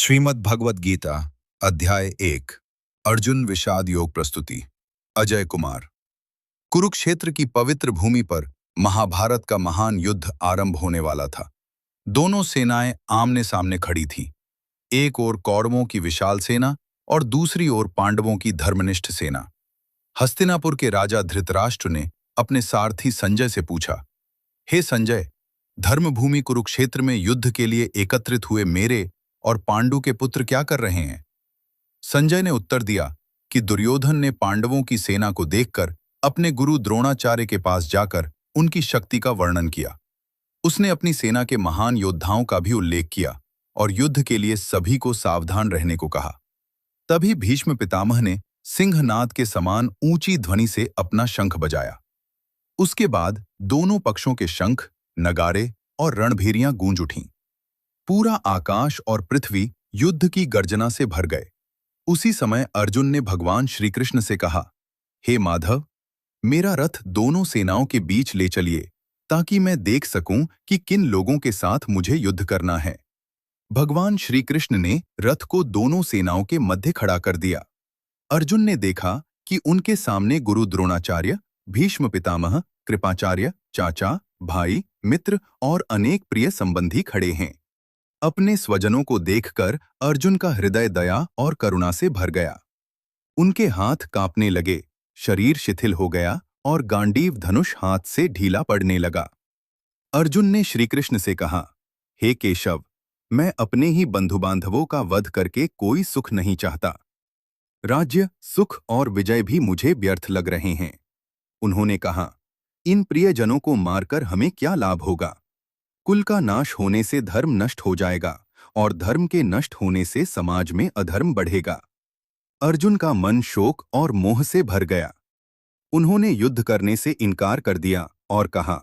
श्रीमद् भगवद गीता अध्याय 1 अर्जुन विषाद योग प्रस्तुति। अजय कुमार। कुरुक्षेत्र की पवित्र भूमि पर महाभारत का महान युद्ध आरंभ होने वाला था। दोनों सेनाएं आमने सामने खड़ी थीं। एक ओर कौरवों की विशाल सेना और दूसरी ओर पांडवों की धर्मनिष्ठ सेना। हस्तिनापुर के राजा धृतराष्ट्र ने अपने सारथी संजय से पूछा, हे संजय, धर्मभूमि कुरुक्षेत्र में युद्ध के लिए एकत्रित हुए मेरे और पांडु के पुत्र क्या कर रहे हैं? संजय ने उत्तर दिया कि दुर्योधन ने पांडवों की सेना को देखकर अपने गुरु द्रोणाचार्य के पास जाकर उनकी शक्ति का वर्णन किया। उसने अपनी सेना के महान योद्धाओं का भी उल्लेख किया और युद्ध के लिए सभी को सावधान रहने को कहा। तभी भीष्म पितामह ने सिंहनाद के समान ऊंची ध्वनि से अपना शंख बजाया। उसके बाद दोनों पक्षों के शंख, नगारे और रणभेरियां गूंज उठीं। पूरा आकाश और पृथ्वी युद्ध की गर्जना से भर गए। उसी समय अर्जुन ने भगवान श्री कृष्ण से कहा, हे माधव, मेरा रथ दोनों सेनाओं के बीच ले चलिए ताकि मैं देख सकूं कि किन लोगों के साथ मुझे युद्ध करना है। भगवान श्री कृष्ण ने रथ को दोनों सेनाओं के मध्य खड़ा कर दिया। अर्जुन ने देखा कि उनके सामने गुरु द्रोणाचार्य, भीष्म पितामह, कृपाचार्य, चाचा, भाई, मित्र और अनेक प्रिय संबंधी खड़े हैं। अपने स्वजनों को देखकर अर्जुन का हृदय दया और करुणा से भर गया। उनके हाथ कांपने लगे, शरीर शिथिल हो गया और गांडीव धनुष हाथ से ढीला पड़ने लगा। अर्जुन ने श्री कृष्ण से कहा, हे केशव, मैं अपने ही बंधु बांधवों का वध करके कोई सुख नहीं चाहता। राज्य, सुख और विजय भी मुझे व्यर्थ लग रहे हैं। उन्होंने कहा, इन प्रियजनों को मारकर हमें क्या लाभ होगा? कुल का नाश होने से धर्म नष्ट हो जाएगा और धर्म के नष्ट होने से समाज में अधर्म बढ़ेगा। अर्जुन का मन शोक और मोह से भर गया। उन्होंने युद्ध करने से इनकार कर दिया और कहा,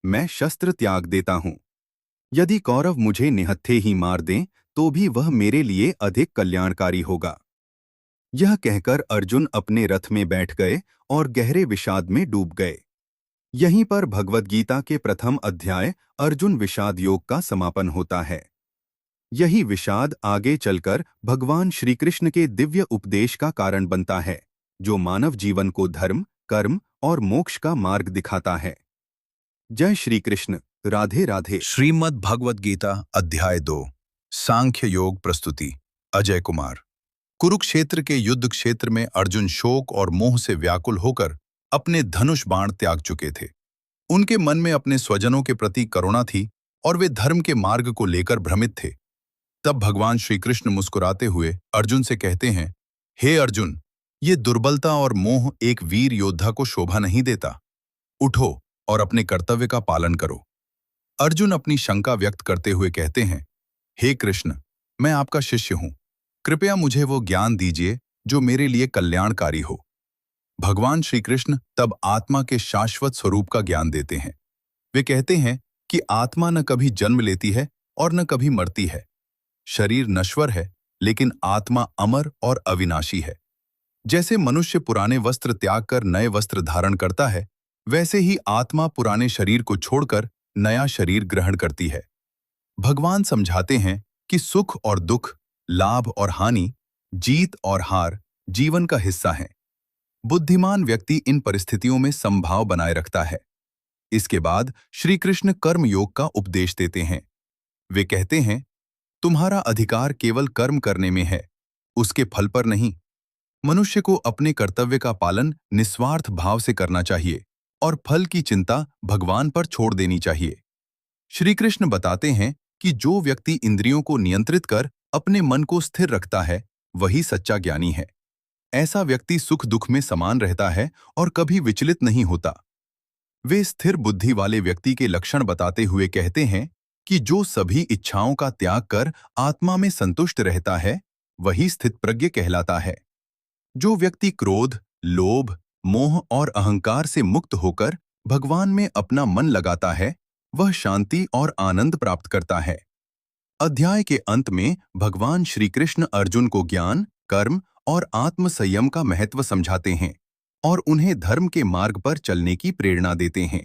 मैं शस्त्र त्याग देता हूं। यदि कौरव मुझे निहत्थे ही मार दें तो भी वह मेरे लिए अधिक कल्याणकारी होगा। यह कहकर अर्जुन अपने रथ में बैठ गए और गहरे विषाद में डूब गए। यहीं पर भगवद गीता के प्रथम अध्याय अर्जुन विषाद योग का समापन होता है। यही विषाद आगे चलकर भगवान श्री कृष्ण के दिव्य उपदेश का कारण बनता है, जो मानव जीवन को धर्म, कर्म और मोक्ष का मार्ग दिखाता है। जय श्री कृष्ण। राधे राधे। श्रीमद् भगवद गीता अध्याय 2 सांख्य योग प्रस्तुति। अजय कुमार। कुरुक्षेत्र के युद्ध क्षेत्र में अर्जुन शोक और मोह से व्याकुल होकर अपने धनुष बाण त्याग चुके थे। उनके मन में अपने स्वजनों के प्रति करुणा थी और वे धर्म के मार्ग को लेकर भ्रमित थे। तब भगवान श्री कृष्ण मुस्कुराते हुए अर्जुन से कहते हैं, हे अर्जुन, ये दुर्बलता और मोह एक वीर योद्धा को शोभा नहीं देता। उठो और अपने कर्तव्य का पालन करो। अर्जुन अपनी शंका व्यक्त करते हुए कहते हैं, हे कृष्ण, मैं आपका शिष्य हूं। कृपया मुझे वो ज्ञान दीजिए जो मेरे लिए कल्याणकारी हो। भगवान श्री कृष्ण तब आत्मा के शाश्वत स्वरूप का ज्ञान देते हैं। वे कहते हैं कि आत्मा न कभी जन्म लेती है और न कभी मरती है। शरीर नश्वर है, लेकिन आत्मा अमर और अविनाशी है। जैसे मनुष्य पुराने वस्त्र त्याग कर नए वस्त्र धारण करता है, वैसे ही आत्मा पुराने शरीर को छोड़कर नया शरीर ग्रहण करती है। भगवान समझाते हैं कि सुख और दुख, लाभ और हानि, जीत और हार जीवन का हिस्सा है। बुद्धिमान व्यक्ति इन परिस्थितियों में समभाव बनाए रखता है। इसके बाद श्री कृष्ण कर्म योग का उपदेश देते हैं। वे कहते हैं, तुम्हारा अधिकार केवल कर्म करने में है, उसके फल पर नहीं। मनुष्य को अपने कर्तव्य का पालन निस्वार्थ भाव से करना चाहिए और फल की चिंता भगवान पर छोड़ देनी चाहिए। श्री कृष्ण बताते हैं कि जो व्यक्ति इंद्रियों को नियंत्रित कर अपने मन को स्थिर रखता है, वही सच्चा ज्ञानी है। ऐसा व्यक्ति सुख दुख में समान रहता है और कभी विचलित नहीं होता। वे स्थिर बुद्धि वाले व्यक्ति के लक्षण बताते हुए कहते हैं कि जो सभी इच्छाओं का त्याग कर आत्मा में संतुष्ट रहता है, वही स्थितप्रज्ञ कहलाता है। जो व्यक्ति क्रोध, लोभ, मोह और अहंकार से मुक्त होकर भगवान में अपना मन लगाता है, वह शांति और आनंद प्राप्त करता है। अध्याय के अंत में भगवान श्री कृष्ण अर्जुन को ज्ञान, कर्म और आत्म संयम का महत्व समझाते हैं और उन्हें धर्म के मार्ग पर चलने की प्रेरणा देते हैं।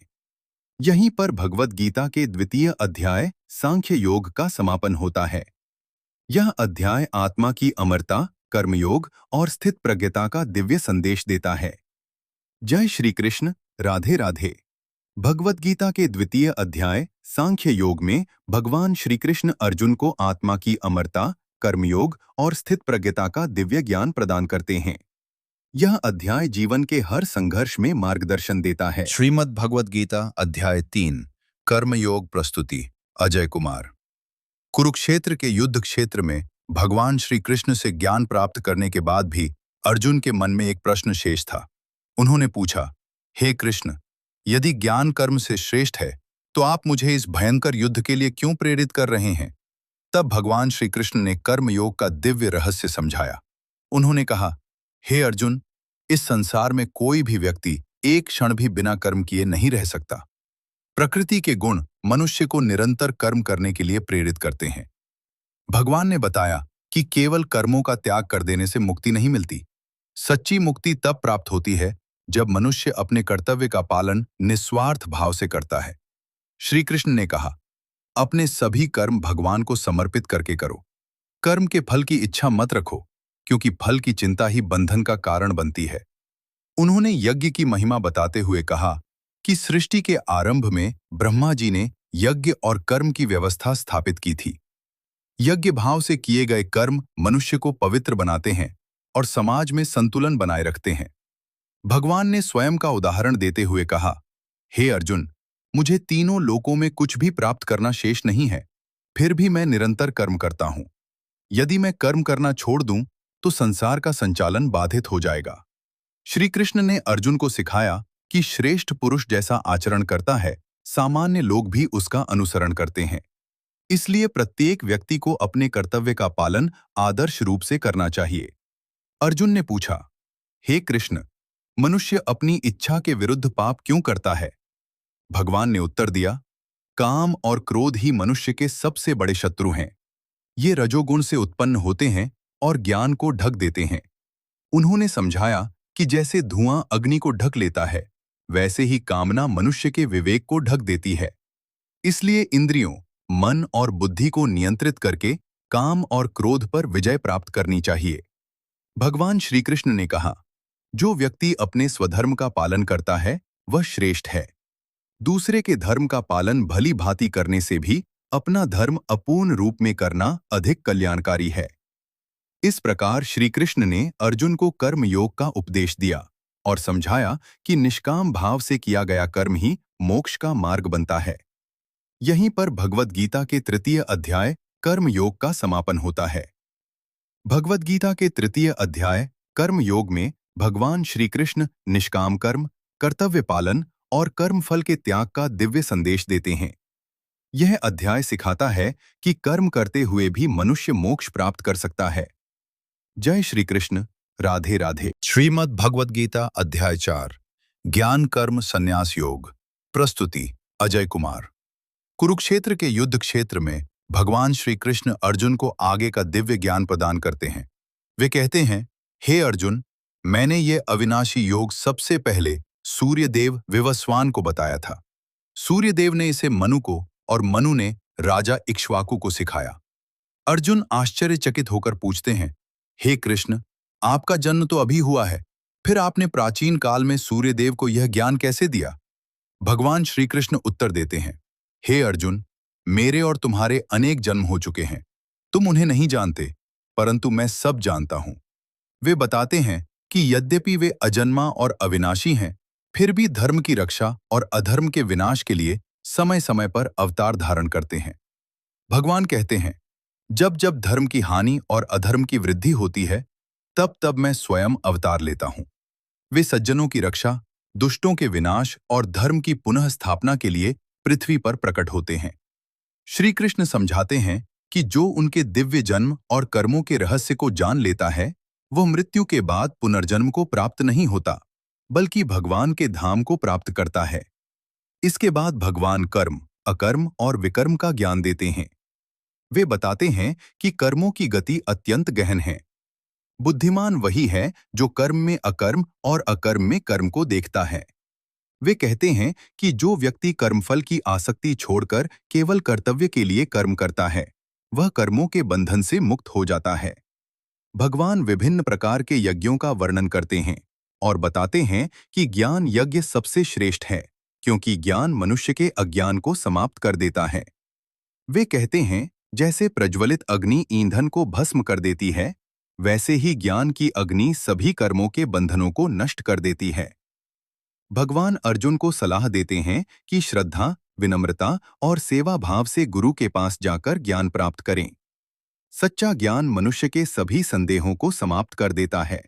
यहीं पर भगवद गीता के द्वितीय अध्याय सांख्य योग का समापन होता है। यह अध्याय आत्मा की अमरता, कर्मयोग और स्थित प्रज्ञता का दिव्य संदेश देता है। जय श्री कृष्ण। राधे राधे। भगवत गीता के द्वितीय अध्याय सांख्य योग में भगवान श्री कृष्ण अर्जुन को आत्मा की अमरता, कर्मयोग और स्थित प्रज्ञता का दिव्य ज्ञान प्रदान करते हैं। यह अध्याय जीवन के हर संघर्ष में मार्गदर्शन देता है। श्रीमद् भगवत गीता अध्याय 3 कर्मयोग प्रस्तुति। अजय कुमार। कुरुक्षेत्र के युद्ध क्षेत्र में भगवान श्री कृष्ण से ज्ञान प्राप्त करने के बाद भी अर्जुन के मन में एक प्रश्न शेष था। उन्होंने पूछा, हे कृष्ण, यदि ज्ञान कर्म से श्रेष्ठ है तो आप मुझे इस भयंकर युद्ध के लिए क्यों प्रेरित कर रहे हैं? तब भगवान श्री कृष्ण ने कर्मयोग का दिव्य रहस्य समझाया। उन्होंने कहा, हे अर्जुन, इस संसार में कोई भी व्यक्ति एक क्षण भी बिना कर्म किए नहीं रह सकता। प्रकृति के गुण मनुष्य को निरंतर कर्म करने के लिए प्रेरित करते हैं। भगवान ने बताया कि केवल कर्मों का त्याग कर देने से मुक्ति नहीं मिलती। सच्ची मुक्ति तब प्राप्त होती है जब मनुष्य अपने कर्तव्य का पालन निस्वार्थ भाव से करता है। श्री कृष्ण ने कहा, अपने सभी कर्म भगवान को समर्पित करके करो। कर्म के फल की इच्छा मत रखो, क्योंकि फल की चिंता ही बंधन का कारण बनती है। उन्होंने यज्ञ की महिमा बताते हुए कहा कि सृष्टि के आरंभ में ब्रह्मा जी ने यज्ञ और कर्म की व्यवस्था स्थापित की थी। यज्ञ भाव से किए गए कर्म मनुष्य को पवित्र बनाते हैं और समाज में संतुलन बनाए रखते हैं। भगवान ने स्वयं का उदाहरण देते हुए कहा, हे अर्जुन, मुझे तीनों लोकों में कुछ भी प्राप्त करना शेष नहीं है, फिर भी मैं निरंतर कर्म करता हूं। यदि मैं कर्म करना छोड़ दूं तो संसार का संचालन बाधित हो जाएगा। श्री कृष्ण ने अर्जुन को सिखाया कि श्रेष्ठ पुरुष जैसा आचरण करता है, सामान्य लोग भी उसका अनुसरण करते हैं। इसलिए प्रत्येक व्यक्ति को अपने कर्तव्य का पालन आदर्श रूप से करना चाहिए। अर्जुन ने पूछा, हे कृष्ण, मनुष्य अपनी इच्छा के विरुद्ध पाप क्यों करता है? भगवान ने उत्तर दिया, काम और क्रोध ही मनुष्य के सबसे बड़े शत्रु हैं। ये रजोगुण से उत्पन्न होते हैं और ज्ञान को ढक देते हैं। उन्होंने समझाया कि जैसे धुआं अग्नि को ढक लेता है, वैसे ही कामना मनुष्य के विवेक को ढक देती है। इसलिए इंद्रियों, मन और बुद्धि को नियंत्रित करके काम और क्रोध पर विजय प्राप्त करनी चाहिए। भगवान श्री कृष्ण ने कहा, जो व्यक्ति अपने स्वधर्म का पालन करता है वह श्रेष्ठ है। दूसरे के धर्म का पालन भली भांति करने से भी अपना धर्म अपूर्ण रूप में करना अधिक कल्याणकारी है। इस प्रकार श्री कृष्ण ने अर्जुन को कर्म योग का उपदेश दिया और समझाया कि निष्काम भाव से किया गया कर्म ही मोक्ष का मार्ग बनता है। यहीं पर भगवत गीता के तृतीय अध्याय कर्म योग का समापन होता है। भगवत गीता के तृतीय अध्याय कर्म योग में भगवान श्री कृष्ण निष्काम कर्म, कर्तव्य पालन और कर्म फल के त्याग का दिव्य संदेश देते हैं। यह अध्याय सिखाता है कि कर्म करते हुए भी मनुष्य मोक्ष प्राप्त कर सकता है। जय श्री कृष्ण। राधे राधे। श्रीमद् भगवत गीता अध्याय 4 ज्ञान कर्म संन्यास योग प्रस्तुति। अजय कुमार। कुरुक्षेत्र के युद्ध क्षेत्र में भगवान श्री कृष्ण अर्जुन को आगे का दिव्य ज्ञान प्रदान करते हैं। वे कहते हैं, हे अर्जुन, मैंने ये अविनाशी योग सबसे पहले सूर्यदेव विवस्वान को बताया था। सूर्यदेव ने इसे मनु को और मनु ने राजा इक्ष्वाकु को सिखाया। अर्जुन आश्चर्यचकित होकर पूछते हैं, हे कृष्ण, आपका जन्म तो अभी हुआ है, फिर आपने प्राचीन काल में सूर्यदेव को यह ज्ञान कैसे दिया? भगवान श्री कृष्ण उत्तर देते हैं, हे अर्जुन, मेरे और तुम्हारे अनेक जन्म हो चुके हैं। तुम उन्हें नहीं जानते, परंतु मैं सब जानता हूं। वे बताते हैं कि यद्यपि वे अजन्मा और अविनाशी हैं, फिर भी धर्म की रक्षा और अधर्म के विनाश के लिए समय समय पर अवतार धारण करते हैं। भगवान कहते हैं, जब जब धर्म की हानि और अधर्म की वृद्धि होती है, तब तब मैं स्वयं अवतार लेता हूं। वे सज्जनों की रक्षा, दुष्टों के विनाश और धर्म की पुनः स्थापना के लिए पृथ्वी पर प्रकट होते हैं। श्री कृष्ण समझाते हैं कि जो उनके दिव्य जन्म और कर्मों के रहस्य को जान लेता है, वह मृत्यु के बाद पुनर्जन्म को प्राप्त नहीं होता, बल्कि भगवान के धाम को प्राप्त करता है। इसके बाद भगवान कर्म, अकर्म और विकर्म का ज्ञान देते हैं। वे बताते हैं कि कर्मों की गति अत्यंत गहन है। बुद्धिमान वही है जो कर्म में अकर्म और अकर्म में कर्म को देखता है। वे कहते हैं कि जो व्यक्ति कर्मफल की आसक्ति छोड़कर केवल कर्तव्य के लिए कर्म करता है, वह कर्मों के बंधन से मुक्त हो जाता है। भगवान विभिन्न प्रकार के यज्ञों का वर्णन करते हैं और बताते हैं कि ज्ञान यज्ञ सबसे श्रेष्ठ है, क्योंकि ज्ञान मनुष्य के अज्ञान को समाप्त कर देता है। वे कहते हैं, जैसे प्रज्वलित अग्नि ईंधन को भस्म कर देती है, वैसे ही ज्ञान की अग्नि सभी कर्मों के बंधनों को नष्ट कर देती है। भगवान अर्जुन को सलाह देते हैं कि श्रद्धा, विनम्रता और सेवा भाव से गुरु के पास जाकर ज्ञान प्राप्त करें। सच्चा ज्ञान मनुष्य के सभी संदेहों को समाप्त कर देता है।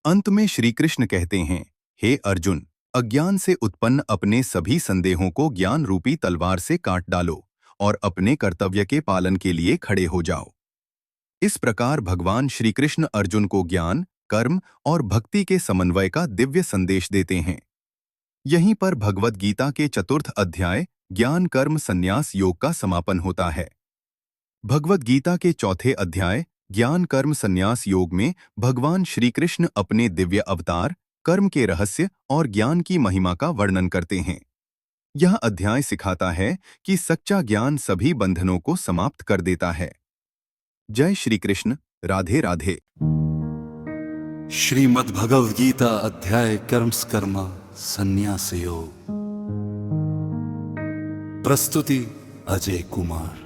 अंत में श्री कृष्ण कहते हैं, हे अर्जुन, अज्ञान से उत्पन्न अपने सभी संदेहों को ज्ञान रूपी तलवार से काट डालो और अपने कर्तव्य के पालन के लिए खड़े हो जाओ। इस प्रकार भगवान श्री कृष्ण अर्जुन को ज्ञान, कर्म और भक्ति के समन्वय का दिव्य संदेश देते हैं। यहीं पर भगवद गीता के चतुर्थ अध्याय ज्ञान कर्म संन्यास योग का समापन होता है। भगवद गीता के चौथे अध्याय ज्ञान कर्म संन्यास योग में भगवान श्री कृष्ण अपने दिव्य अवतार, कर्म के रहस्य और ज्ञान की महिमा का वर्णन करते हैं। यह अध्याय सिखाता है कि सच्चा ज्ञान सभी बंधनों को समाप्त कर देता है। जय श्री कृष्ण। राधे राधे। श्रीमद् भगवद गीता अध्याय कर्म संन्यास योग। प्रस्तुति अजय कुमार।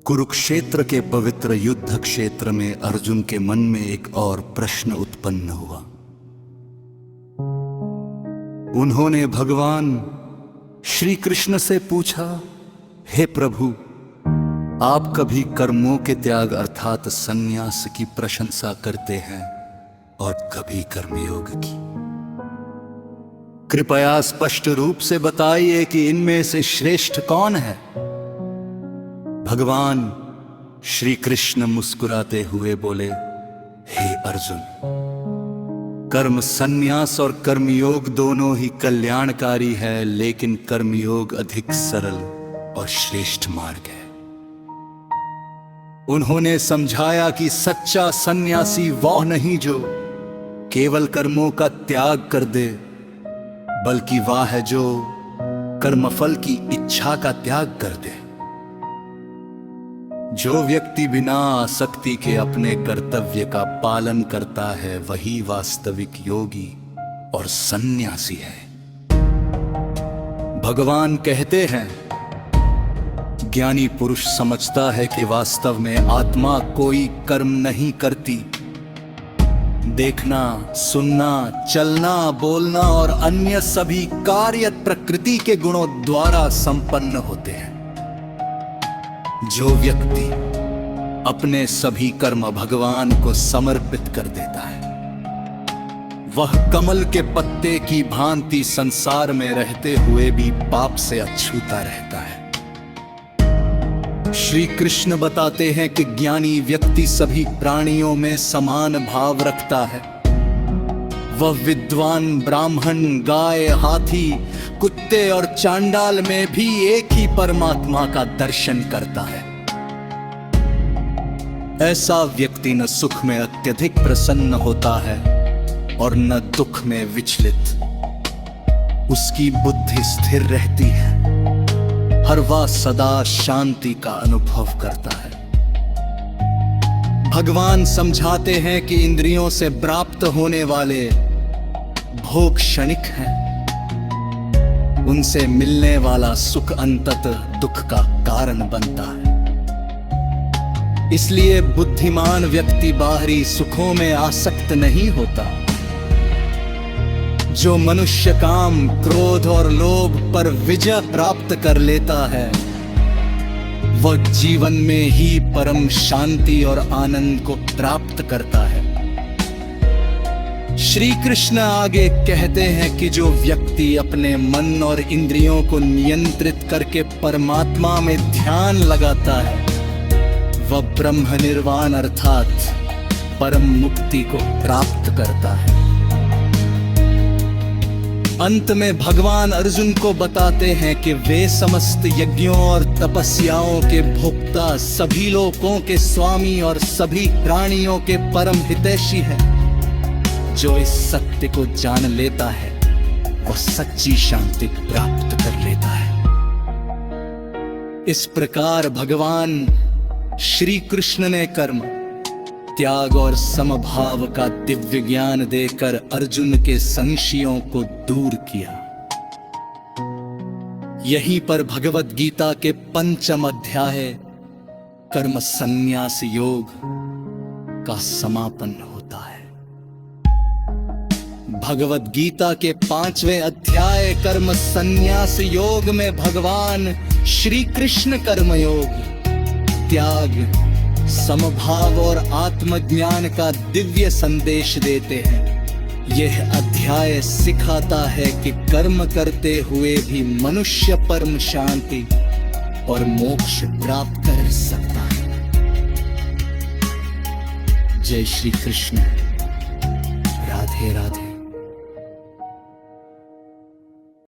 कुरुक्षेत्र के पवित्र युद्ध क्षेत्र में अर्जुन के मन में एक और प्रश्न उत्पन्न हुआ। उन्होंने भगवान श्री कृष्ण से पूछा, हे प्रभु, आप कभी कर्मों के त्याग अर्थात संन्यास की प्रशंसा करते हैं और कभी कर्मयोग की। कृपया स्पष्ट रूप से बताइए कि इनमें से श्रेष्ठ कौन है। भगवान श्री कृष्ण मुस्कुराते हुए बोले, हे अर्जुन, कर्म संन्यास और कर्मयोग दोनों ही कल्याणकारी है, लेकिन कर्मयोग अधिक सरल और श्रेष्ठ मार्ग है। उन्होंने समझाया कि सच्चा सन्यासी वह नहीं जो केवल कर्मों का त्याग कर दे, बल्कि वह है जो कर्मफल की इच्छा का त्याग कर दे। जो व्यक्ति बिना आसक्ति के अपने कर्तव्य का पालन करता है, वही वास्तविक योगी और सन्यासी है। भगवान कहते हैं, ज्ञानी पुरुष समझता है कि वास्तव में आत्मा कोई कर्म नहीं करती। देखना, सुनना, चलना, बोलना और अन्य सभी कार्य प्रकृति के गुणों द्वारा संपन्न होते हैं। जो व्यक्ति अपने सभी कर्म भगवान को समर्पित कर देता है, वह कमल के पत्ते की भांति संसार में रहते हुए भी पाप से अछूता रहता है। श्री कृष्ण बताते हैं कि ज्ञानी व्यक्ति सभी प्राणियों में समान भाव रखता है। वह विद्वान, ब्राह्मण, गाय, हाथी, कुत्ते और चांडाल में भी एक ही परमात्मा का दर्शन करता है। ऐसा व्यक्ति न सुख में अत्यधिक प्रसन्न होता है और न दुख में विचलित। उसकी बुद्धि स्थिर रहती है, हर वह सदा शांति का अनुभव करता है। भगवान समझाते हैं कि इंद्रियों से प्राप्त होने वाले भोग क्षणिक हैं। उनसे मिलने वाला सुख अंततः दुख का कारण बनता है। इसलिए बुद्धिमान व्यक्ति बाहरी सुखों में आसक्त नहीं होता। जो मनुष्य काम, क्रोध और लोभ पर विजय प्राप्त कर लेता है, वह जीवन में ही परम शांति और आनंद को प्राप्त करता है। श्री कृष्ण आगे कहते हैं कि जो व्यक्ति अपने मन और इंद्रियों को नियंत्रित करके परमात्मा में ध्यान लगाता है, वह ब्रह्म निर्वाण अर्थात परम मुक्ति को प्राप्त करता है। अंत में भगवान अर्जुन को बताते हैं कि वे समस्त यज्ञों और तपस्याओं के भोक्ता, सभी लोकों के स्वामी और सभी प्राणियों के परम हितैषी हैं। जो इस सत्य को जान लेता है, वह सच्ची शांति प्राप्त कर लेता है। इस प्रकार भगवान श्री कृष्ण ने कर्म, त्याग और समभाव का दिव्य ज्ञान देकर अर्जुन के संशयों को दूर किया। यहीं पर भगवत गीता के 5वें अध्याय कर्म संन्यास योग का समापन होता है। भगवत गीता के 5वें अध्याय कर्म संन्यास योग में भगवान श्री कृष्ण कर्मयोग, त्याग, समभाव और आत्मज्ञान का दिव्य संदेश देते हैं। यह अध्याय सिखाता है कि कर्म करते हुए भी मनुष्य परम शांति और मोक्ष प्राप्त कर सकता है। जय श्री कृष्ण। राधे राधे।